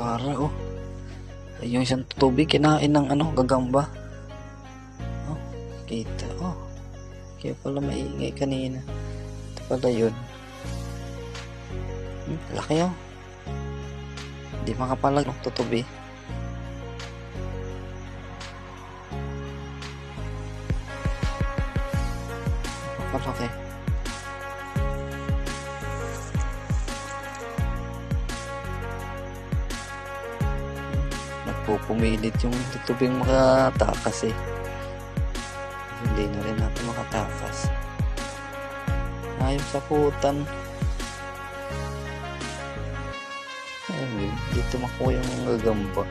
Para oh. Yung isang tubig kinain ng gagamba. Oh, kita oh. Kaya pala maingay kanina. Ito pala yun. Laki oh. Hindi makapalag ng tutubi. Napalaki. Nagpupumilit yung tutubing makatakas eh. Hindi na rin natin makatakas. Ayong saputan. Ayun, dito makuha yung gagamba.